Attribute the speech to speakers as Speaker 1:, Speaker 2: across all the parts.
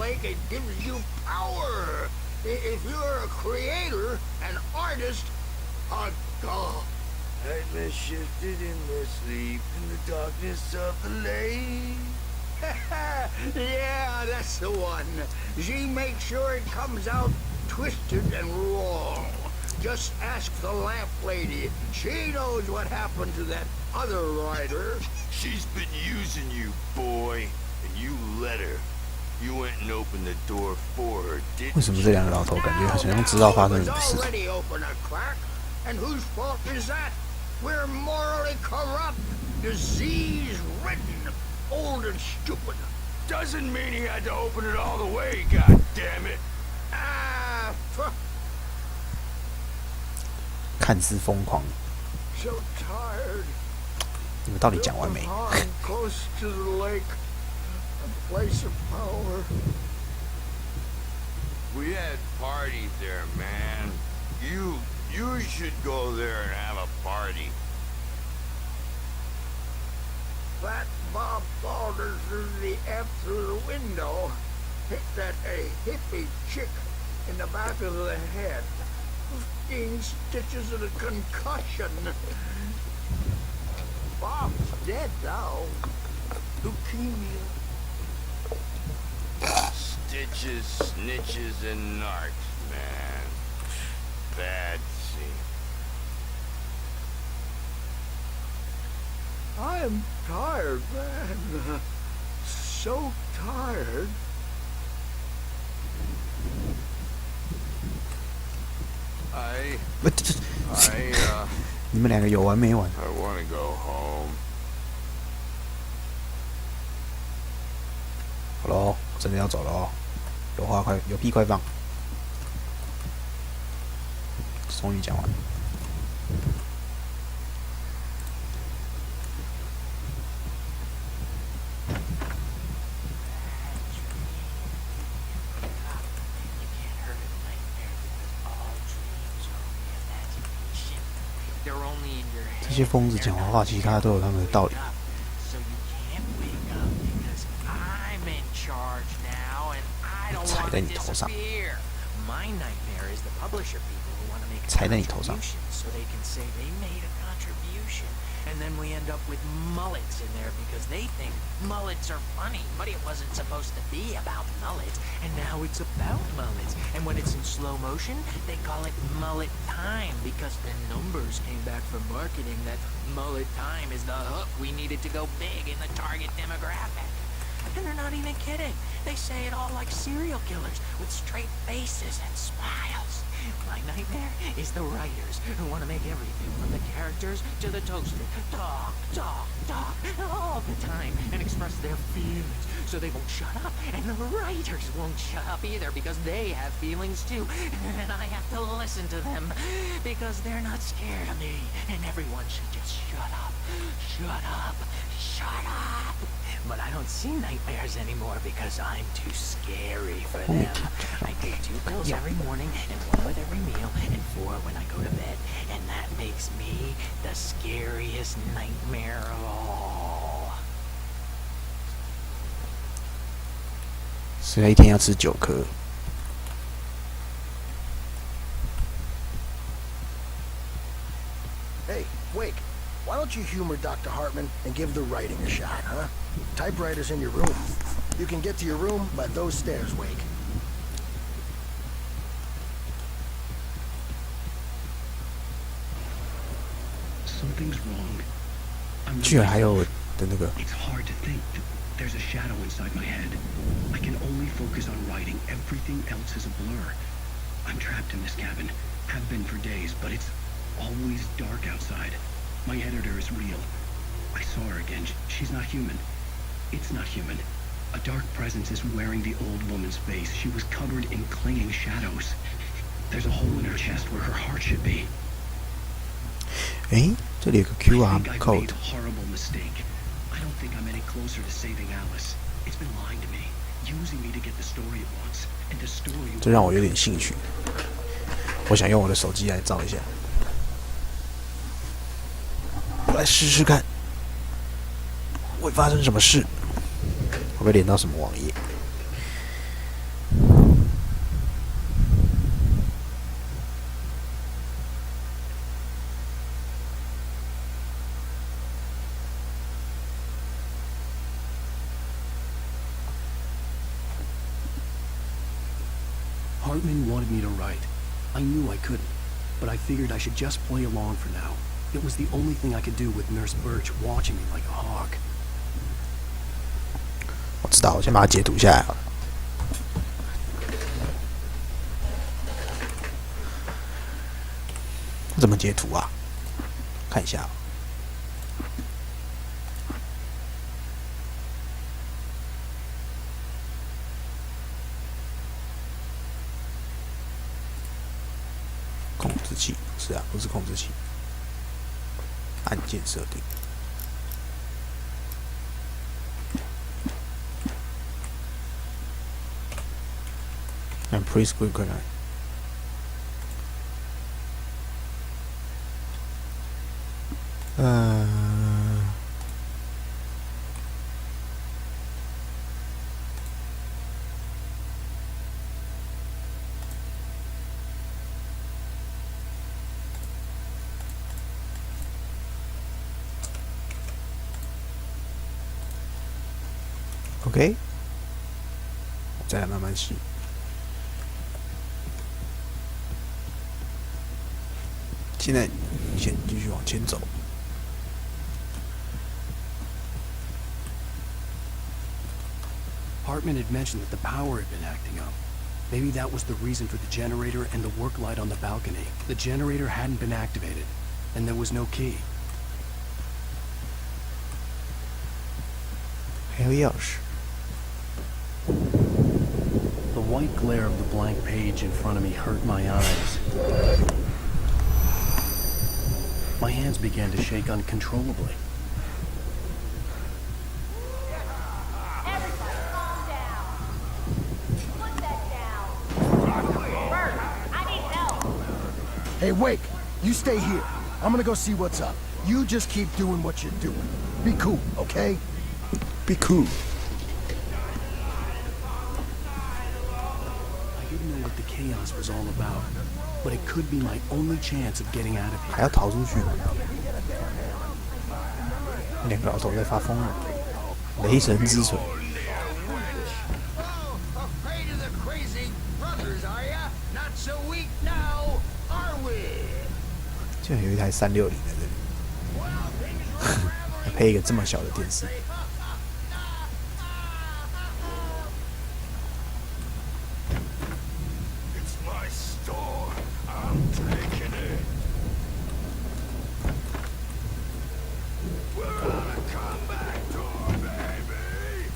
Speaker 1: lake, it gives you power. If you're a creator, an artist, a god.
Speaker 2: Nightmare shifted in their sleep in the darkness of the lake.
Speaker 1: Yeah, that's the one. She makes sure it comes out twisted and wrong. Just ask the lamp lady. She knows what happened to that other rider.
Speaker 2: She's been using you, boy, and you let her. You went and opened the door for her, didn't you?
Speaker 3: 为什么这两个老头感觉好像知道发生什么事情？
Speaker 1: Already open a crack, and whose fault is that? We're morally corrupt, disease-ridden, old and stupid.
Speaker 2: Doesn't mean he had to open it all the way, god damn it.
Speaker 3: 看似疯狂，
Speaker 1: So tired.
Speaker 3: 你们到底讲完没？
Speaker 1: Close to the lake, a place of power.
Speaker 2: We had parties there, man. You should go there and have a party.
Speaker 1: That Bob faltered through the F through the window, hit that hippie chick in the back of the head. 15 stitches and a concussion. Bob's dead now. Leukemia.
Speaker 2: Stitches, snitches, and narcs, man. Bad scene.
Speaker 1: I am tired, man. So tired. I
Speaker 3: 你们两个有完没完？
Speaker 2: I want to go home.
Speaker 3: 好喽，真的要走了哦。有屁快放。终于讲完了。这些疯子讲的话，其实他都有他们的道理。 踩在你头上，踩在你头上。
Speaker 4: And then we end up with mullets in there because they think mullets are funny, but it wasn't supposed to be about mullets, and now it's about mullets. And when it's in slow motion, they call it mullet time because the numbers came back from marketing that mullet time is the hook we needed to go big in the target demographic. And they're not even kidding. They say it all like serial killers with straight faces and smiles. My nightmare is the writers who want to make everything from the characters to the toaster talk all the time and express their feelings so they won't shut up. And the writers won't shut up either because they have feelings too. And I have to listen to them because they're not scared of me. And everyone should just shut up. Shut up. Shut up. But I don't see nightmares anymore because I'm too scary for them. I take 2 pills every morning and 1 with every meal and 4 when I go to bed. And that makes me the scariest nightmare of all.
Speaker 3: 所以他一天要吃9颗。
Speaker 5: Hey, Wake, why don't you humor Dr. Hartman and give the writing a shot, huh? Typewriter's in your room. You can get to your room by those stairs, Wake.
Speaker 3: 居然还有的那个。
Speaker 6: It's hard to think. There's a shadow inside my head. I can only focus on writing. Everything else is a blur. I'm trapped in this cabin. Have been for days, but it's always dark outside. My editor is real. I saw her again. She's not human. It's not human. A dark presence is wearing the old woman's face. She was covered in clinging shadows. There's a hole in her chest where her heart should be.
Speaker 3: 诶，这里有个 QR code。
Speaker 6: Horrible mistake. I don't think I'm any closer to saving Alice. It's been lying to me, using me to get the story it wants, and the story.
Speaker 3: 这让我有点兴趣。我想用我的手机来照一下。我来试试看，会发生什么事？会不会连到什么网页？
Speaker 6: Hartman wanted me to write. I knew I couldn't, but I figured I should just play along for now. It was the only thing I could do with Nurse Birch watching me like a hawk.
Speaker 3: 我知道，我先把它截图下来好了。怎么截图啊？看一下。控制器不是啊，不是控制器。按键设定。And preschool 可能。OK， 再来慢慢洗。现在先继续往前走。
Speaker 6: Hartman had mentioned that the power had been acting up. Maybe that was the reason for the generator and the work light on the balcony. The generator hadn't been activated, and there was no key.
Speaker 3: 还有钥匙。
Speaker 6: The white glare of the blank page in front of me hurt my eyes. My hands began to shake uncontrollably.
Speaker 7: Everybody calm down. Put that down. Bert, I need help.
Speaker 5: Hey, Wake, you stay here. I'm gonna go see what's up. You just keep doing what you're doing. Be cool, okay?
Speaker 3: Be cool.
Speaker 6: I didn't know what the chaos was all about, but it could be my only chance of getting out of
Speaker 3: 还要
Speaker 6: here.
Speaker 3: 逃出去？两个老头在发疯了，雷神之锤。
Speaker 1: Oh, afraid of the crazy brothers, are ya? Not so weak now, are we?
Speaker 3: 竟然有一台360在这里，
Speaker 1: Well, things were
Speaker 3: 还配一个这么小的电视。
Speaker 2: It's my store. I'm taking it. We're on a comeback tour, baby.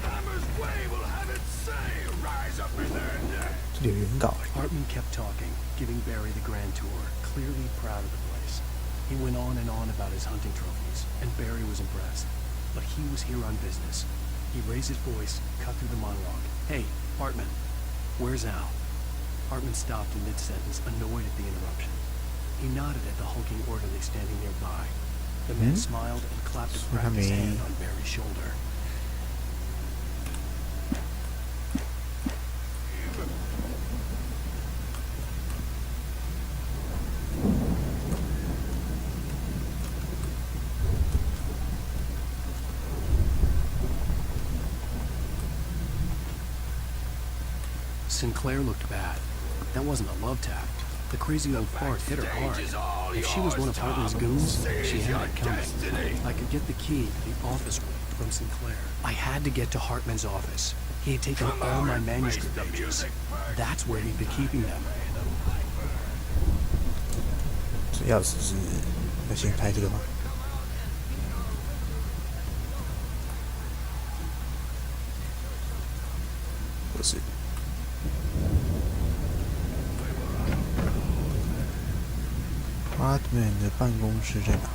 Speaker 2: Hammer's way will have its say. Rise up in their neck.
Speaker 3: 这里有原稿哎。
Speaker 6: Hartman kept talking, giving Barry the grand tour, clearly proud of the place. He went on and on about his hunting trophies, and Barry was impressed. But he was here on business. He raised his voice, cut through the monologue. Hey, Hartman, where's Al? Hartman stopped in mid-sentence, annoyed at the interruption. He nodded at the hulking orderly standing nearby. The man smiled and clapped a practiced hand on Barry's shoulder. Sinclair looked bad. That wasn't a love tap. The crazy old fart hit her hard. If she was one of Hartman's goons, she had it coming. I could get the key to the office from Sinclair. I had to get to Hartman's office. He had taken all my manuscript pages. That's where he'd been keeping them.
Speaker 3: 这钥匙是要先开这个吗？不是。Hartman 的办公室在哪？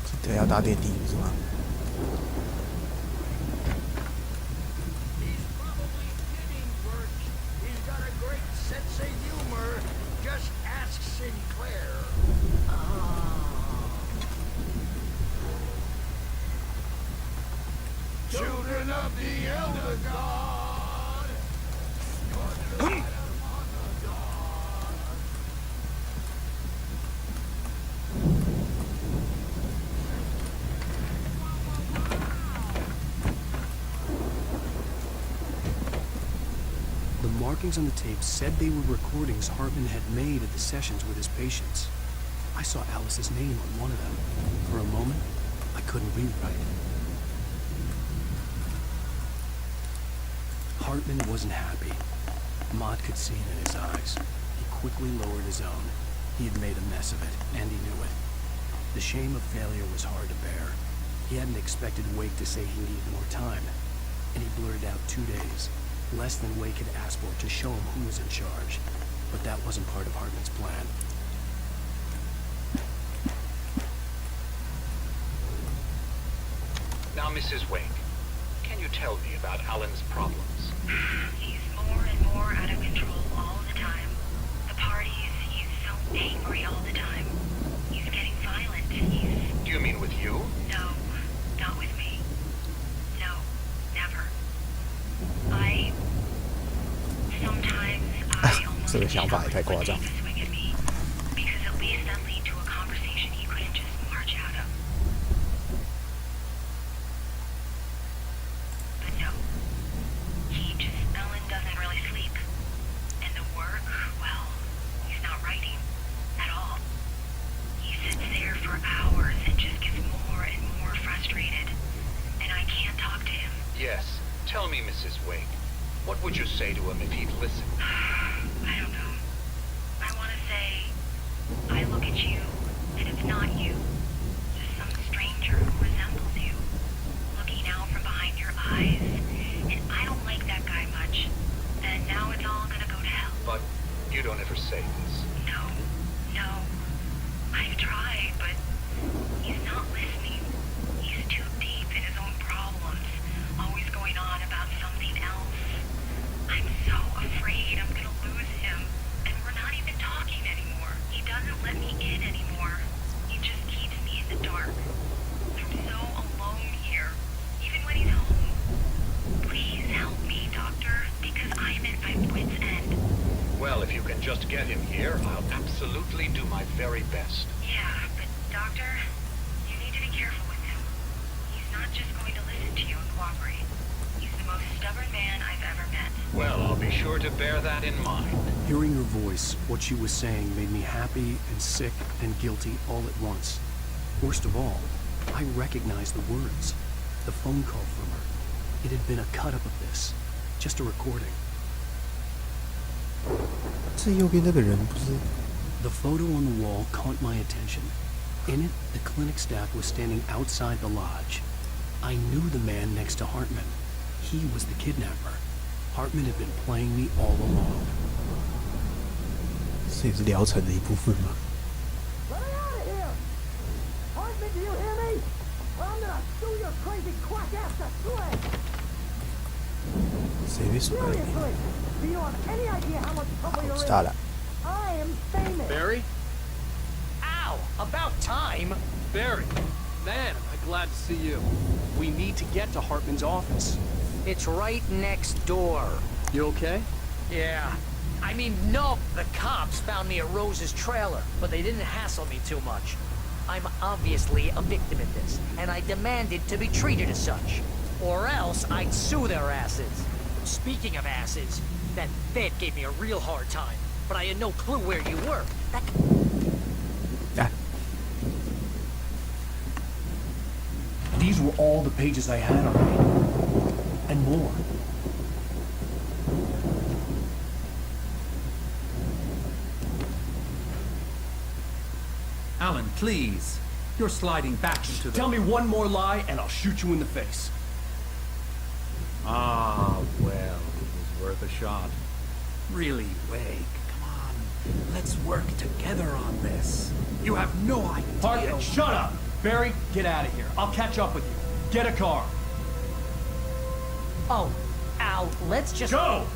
Speaker 3: 记得要搭电梯是吗？
Speaker 1: He's probably kidding, Birch. He's got a great sense of humor. Just ask Sinclair. Children of the Elder God.
Speaker 6: recordings on the tape said they were recordings Hartman had made at the sessions with his patients. I saw Alice's name on one of them. For a moment, I couldn't read right. Hartman wasn't happy. Maude could see it in his eyes. He quickly lowered his own. He had made a mess of it, and he knew it. The shame of failure was hard to bear. He hadn't expected Wake to say he needed more time, and he blurted out 2 days, less than Wake had asked for, to show him who was in charge. But that wasn't part of Hartman's plan.
Speaker 8: Now, Mrs. Wake, can you tell me about Alan's problems?
Speaker 9: He's more and more out of control all the time. The parties, he's so angry all the time. He's getting violent.
Speaker 8: Do you mean with you?
Speaker 9: No, not with me. No, never. Sometimes I almost
Speaker 3: 这个想法也太夸张。
Speaker 9: take a swing at me, because at least that lead to a conversation he couldn't just march out of. But no, Ellen doesn't really sleep. And the work, well, he's not writing at all. He sits there for hours and just gets more and more frustrated. And I can't talk to him.
Speaker 8: Yes. Tell me, Mrs. Wake, what would you say to him if he'd listen?
Speaker 9: I don't know. I want to say, I look at you, and it's not you. Just some stranger who resembles you. Looking out from behind your eyes. And I don't like that guy much. And now it's all gonna go to hell.
Speaker 8: But you don't ever say this.
Speaker 9: No. I've tried, but he's not listening. He's too deep in his own problems. Always going on about something else. I'm so afraid I'm gonna lose him. And we're not even talking anymore. He doesn't let me in anymore. He just keeps me in the dark. I'm so alone here, even when he's home. Please help me, Doctor, because I'm at my wit's end.
Speaker 8: Well, if you can just get him here, I'll absolutely do my very best.
Speaker 9: Yeah, but Doctor, you need to be careful with him. He's not just going to listen to you and cooperate. He's the most stubborn man I've ever met.
Speaker 8: Well, I'll be sure to bear that in mind.
Speaker 6: Hearing her voice, what she was saying made me happy and sick and guilty all at once. Worst of all, I recognized the words. The phone call from her. It had been a cut-up of this. Just a recording.
Speaker 3: 这右边那个人不是
Speaker 6: The photo on the wall caught my attention. In it, the clinic staff was standing outside the lodge. I knew the man next to Hartman. He was the kidnapper. Hartman had been playing me all along.
Speaker 3: 这也是疗程的一部分吗？
Speaker 5: Let me out of here! Hartman, do you hear me? Or I'm gonna sue your crazy quack ass to sled!
Speaker 3: 谁被锁在里面？
Speaker 5: Seriously! Do you have any idea how much trouble
Speaker 3: 我
Speaker 5: you're
Speaker 3: 知
Speaker 5: in?
Speaker 3: 道了。
Speaker 5: I am famous!
Speaker 10: Barry?
Speaker 4: Ow! About time!
Speaker 10: Barry! Man, am I glad to see you. We need to get to Hartman's office.
Speaker 4: It's right next door.
Speaker 10: You okay?
Speaker 4: Yeah. I mean, no, the cops found me at Rose's trailer, but they didn't hassle me too much. I'm obviously a victim in this, and I demanded to be treated as such. Or else I'd sue their asses. Speaking of asses, that Fed gave me a real hard time, but I had no clue where you were. That...
Speaker 6: These were all the pages I had on me. And more.
Speaker 11: Alan, please. You're sliding back into the...
Speaker 10: Tell me one more lie and I'll shoot you in the face.
Speaker 11: Ah, well, it was worth a shot. Really, Wake, come on. Let's work together on this. You have no idea...
Speaker 10: Hartman, shut up! Barry, get out of here. I'll catch up with you. Get a car.
Speaker 4: Oh, Al, let's just...
Speaker 10: Go!